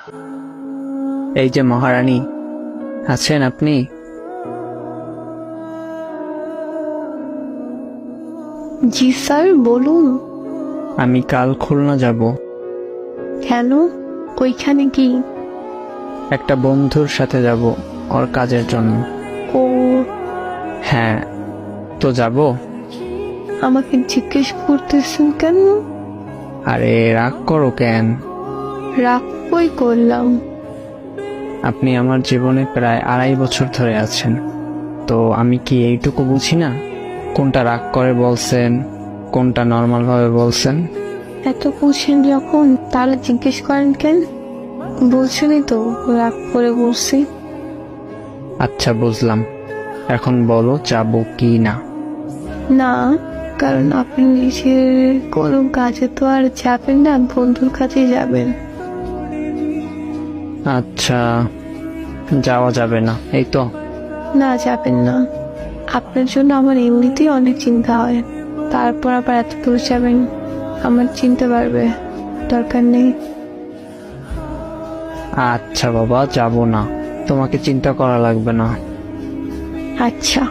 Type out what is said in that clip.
এই যে মহারানী, আছেন আপনি? জি স্যার, বলুন। আমি কাল খুলনা যাব। কেন? ওইখানে কি? একটা বন্ধুর সাথে যাব, ওর কাজের জন্য। ও, হ্যাঁ, তো যাব। আমাকে জিজ্ঞেস করতেছেন কেন? আরে রাগ করো কেন? রাগ কই করলাম? আপনি আমার জীবনে প্রায় 2.5 বছর ধরে আছেন, তো আমি কি এইটুকু বুঝি না কোনটা রাগ করে বলছেন, কোনটা নর্মাল ভাবে বলছেন? এত বুঝেন যখন, তাহলে জিজ্ঞেস করেন কেন? বলছেনই তো রাগ করে বলছি। আচ্ছা বুঝলাম, এখন বলো যাব কি না। না, কারণ আপনি নিজের কোনো কাজে তো আর যাবেন না, বন্ধুর কাছে যাবেন। আচ্ছা, যাওয়া যাবে না এই তো? না, যাবেন না। আপনার জন্য আমার এমনিতেই অনেক চিন্তা হয়, তারপর আবার এত দূর যাবেন, আমার চিনতে পারবে। দরকার নেই। আচ্ছা বাবা, যাব না, তোমাকে চিন্তা করা লাগবে না। আচ্ছা।